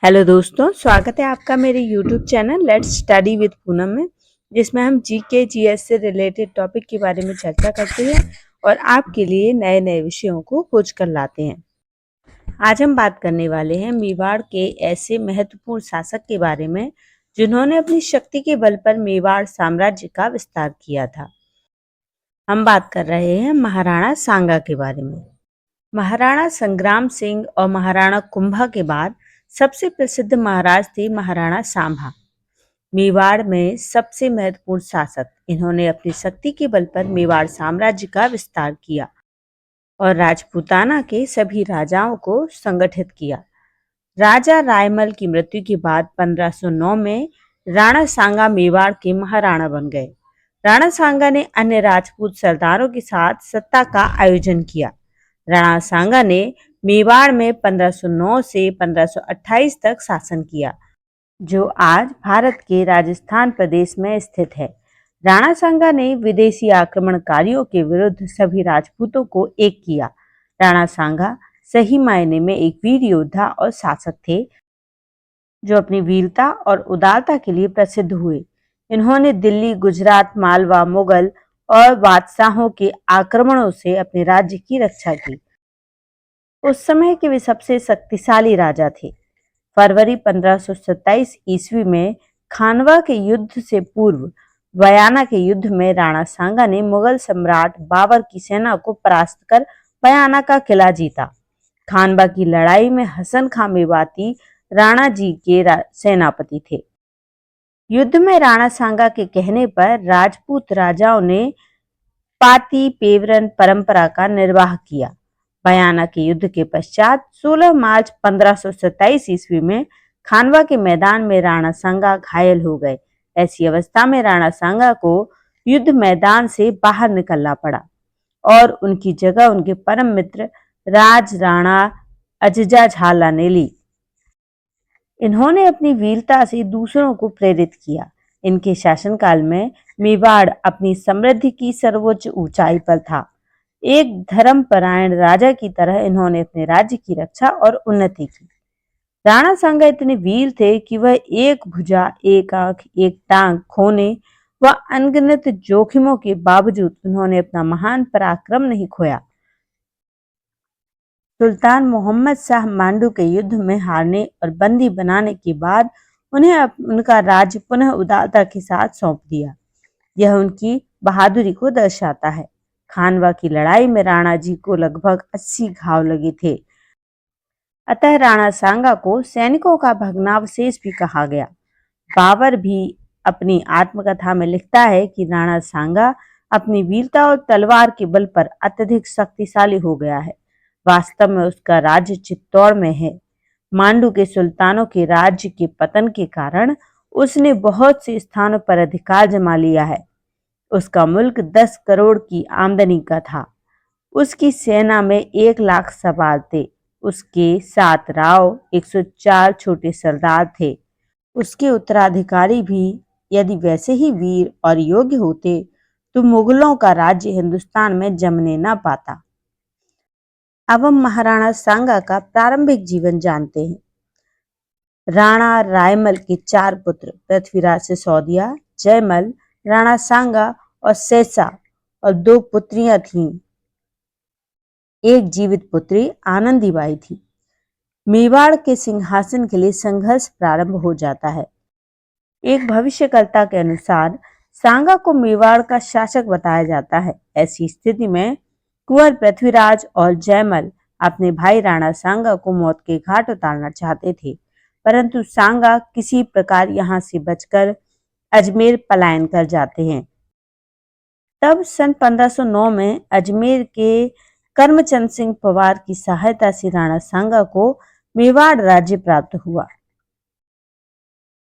Hello दोस्तों, स्वागत है आपका मेरे YouTube channel let's study with Poonam में, जिसमें हम जीके जीएस से रिलेटेड टॉपिक के बारे में चर्चा करते हैं और आपके लिए नए नए विषयों को खोज कर लाते हैं। आज हम बात करने वाले हैं मेवाड़ के ऐसे महत्वपूर्ण शासक के बारे में जिन्होंने अपनी शक्ति के बल पर मेवाड़ साम्राज्य का विस्तार किया था। हम बात कर रहे हैं महाराणा सांगा के बारे में। महाराणा संग्राम सिंह और महाराणा कुंभा के बाद सबसे प्रसिद्ध महाराज थे महाराणा सांभा, मेवाड़ में सबसे महत्वपूर्ण शासक। इन्होंने अपनी शक्ति के बल पर मेवाड़ साम्राज्य का विस्तार किया और राजपूताना के सभी राजाओं को संगठित किया। राजा रायमल की मृत्यु के बाद 1509 में राणा सांगा मेवाड़ के महाराणा बन गए। राणा सांगा ने अन्य राजपूत सरदारों के साथ सत्ता का आयोजन किया। राणा सांगा ने मेवाड़ में 1509 से 1528 तक शासन किया, जो आज भारत के राजस्थान प्रदेश में स्थित है। राणा सांगा ने विदेशी आक्रमणकारियों के विरुद्ध सभी राजपूतों को एक किया। राणा सांगा सही मायने में एक वीर योद्धा और शासक थे, जो अपनी वीरता और उदारता के लिए प्रसिद्ध हुए। इन्होंने दिल्ली, गुजरात, मालवा, मुगल और बादशाहों के आक्रमणों से अपने राज्य की रक्षा की। उस समय के वे सबसे शक्तिशाली राजा थे। फरवरी 1527 ईस्वी में खानवा के युद्ध से पूर्व बयाना के युद्ध में राणा सांगा ने मुगल सम्राट बाबर की सेना को परास्त कर बयाना का किला जीता। खानवा की लड़ाई में हसन खां मेवाती राणा जी के सेनापति थे। युद्ध में राणा सांगा के कहने पर राजपूत राजाओं ने पाती पेवरन परंपरा का निर्वाह किया। बयाना के युद्ध के पश्चात 16 मार्च 1527 ईस्वी में खानवा के मैदान में राणा सांगा घायल हो गए। ऐसी अवस्था में राणा सांगा को युद्ध मैदान से बाहर निकलना पड़ा और उनकी जगह उनके परम मित्र राज राणा अजजा झाला ने ली। इन्होंने अपनी वीरता से दूसरों को प्रेरित किया। इनके शासनकाल में मेवाड़ अपनी समृद्धि की सर्वोच्च ऊंचाई पर था। एक धर्मपरायण राजा की तरह इन्होंने अपने राज्य की रक्षा और उन्नति की। राणा सांगा इतने वीर थे कि वह एक भुजा, एक आंख, एक टांग खोने व अनगिनत जोखिमों के बावजूद उन्होंने अपना महान पराक्रम नहीं खोया। सुल्तान मोहम्मद शाह मांडू के युद्ध में हारने और बंदी बनाने के बाद उन्हें उनका राज्य पुनः उदारता के साथ सौंप दिया। यह उनकी बहादुरी को दर्शाता है। खानवा की लड़ाई में राणा जी को लगभग 80 घाव लगे थे। अतः राणा सांगा को सैनिकों का भग्नावशेष भी कहा गया। बाबर भी अपनी आत्मकथा में लिखता है कि राणा सांगा अपनी वीरता और तलवार के बल पर अत्यधिक शक्तिशाली हो गया है। वास्तव में उसका राज्य चित्तौड़ में है। मांडू के सुल्तानों के राज्य के पतन के कारण उसने बहुत से स्थानों पर अधिकार जमा लिया है। उसका मुल्क 10 करोड़ की आमदनी का था। उसकी सेना में 1 लाख सवार थे। उसके 7 राव, 104 छोटे सरदार थे। उसके उत्तराधिकारी भी यदि वैसे ही वीर और योग्य होते तो मुगलों का राज्य हिंदुस्तान में जमने न पाता। अब हम महाराणा सांगा का प्रारंभिक जीवन जानते हैं। राणा रायमल के 4 पुत्र पृथ्वीराज सिसोदिया, जयमल, राणा सांगा और सेसा और 2 पुत्रियां थीं। एक जीवित पुत्री आनंदी बाई थी। मेवाड़ के सिंहासन के लिए संघर्ष प्रारंभ हो जाता है। एक भविष्यकर्ता के अनुसार सांगा को मेवाड़ का शासक बताया जाता है। ऐसी स्थिति में कुंवर पृथ्वीराज और जयमल अपने भाई राणा सांगा को मौत के घाट उतारना चाहते थे, परंतु सांगा किसी प्रकार यहाँ से बचकर अजमेर पलायन कर जाते हैं। तब सन 1509 में अजमेर के कर्मचंद सिंह पवार की सहायता से राणा सांगा को मेवाड़ राज्य प्राप्त हुआ।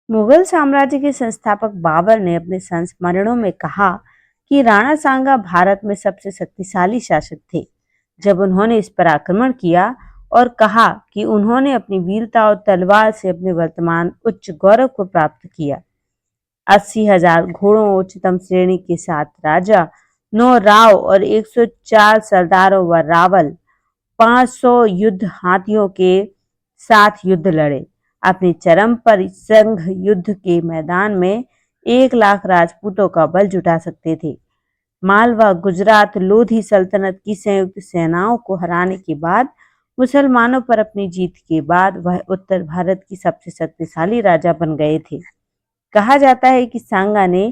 मुगल साम्राज्य के संस्थापक बाबर ने अपने संस्मरणों में कहा कि राणा सांगा भारत में सबसे शक्तिशाली शासक थे। जब उन्होंने इस पर आक्रमण किया और कहा कि उन्होंने अपनी वीरता और तलवार से अपने वर्तमान उच्च गौरव को प्राप्त किया। 80,000 घोड़ों उच्चतम श्रेणी के 7 राजा, 9 राव और 104 सरदारों व रावल, 500 युद्ध हाथियों के साथ युद्ध लड़े। अपने चरम पर संघ युद्ध के मैदान में 1 लाख राजपूतों का बल जुटा सकते थे। मालवा, गुजरात, लोधी सल्तनत की संयुक्त सेनाओं को हराने के बाद मुसलमानों पर अपनी जीत के बाद वह उत्तर भारत की सबसे शक्तिशाली राजा बन गए थे। कहा जाता है कि सांगा ने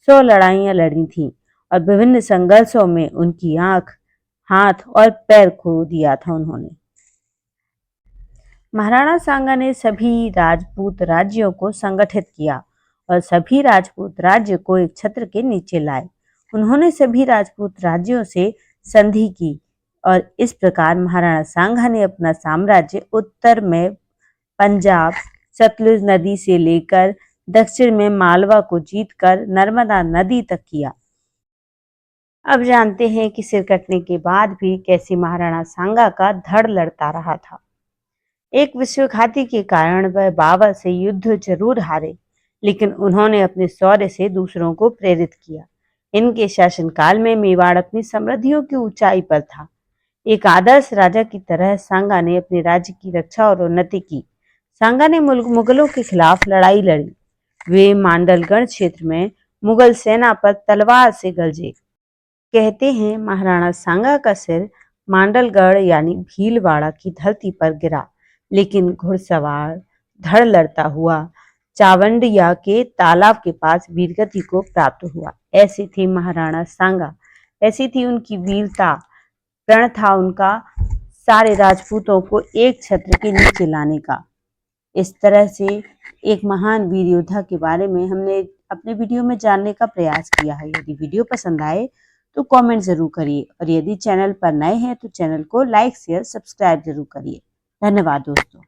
100 लड़ाइयां लड़ी थीं और विभिन्न संघर्षों में उनकी आंख, हाथ और पैर खो दिया था उन्होंने। महाराणा सांगा ने सभी राजपूत राज्यों को संगठित किया और सभी राजपूत राज्य को एक छत्र के नीचे लाए। उन्होंने सभी राजपूत राज्यों से संधि की और इस प्रकार महाराणा सांगा ने अपना साम्राज्य उत्तर में पंजाब, सतलुज नदी से लेकर दक्षिण में मालवा को जीतकर नर्मदा नदी तक किया। अब जानते हैं कि सिर कटने के बाद भी कैसे महाराणा सांगा का धड़ लड़ता रहा था। एक विश्वघाती के कारण वह बाबर से युद्ध जरूर हारे, लेकिन उन्होंने अपने शौर्य से दूसरों को प्रेरित किया। इनके शासनकाल में मेवाड़ अपनी समृद्धियों की ऊंचाई पर था। एक आदर्श राजा की तरह सांगा ने अपने राज्य की रक्षा और उन्नति की। सांगा ने मुगलों के खिलाफ लड़ाई लड़ी। वे मांडलगढ़ क्षेत्र में मुगल सेना पर तलवार से गरजे। कहते हैं महाराणा सांगा का सिर मांडलगढ़ यानी भीलवाड़ा की धरती पर गिरा, लेकिन घुड़सवार धड़ लड़ता हुआ चावंडिया के तालाब के पास वीरगति को प्राप्त हुआ। ऐसी थी महाराणा सांगा, ऐसी थी उनकी वीरता। प्रण था उनका सारे राजपूतों को एक छत्र के नीचे लाने का। इस तरह से एक महान वीर योद्धा के बारे में हमने अपने वीडियो में जानने का प्रयास किया है। यदि वीडियो पसंद आए तो कमेंट जरूर करिए और यदि चैनल पर नए हैं तो चैनल को लाइक, शेयर, सब्सक्राइब जरूर करिए। धन्यवाद दोस्तों।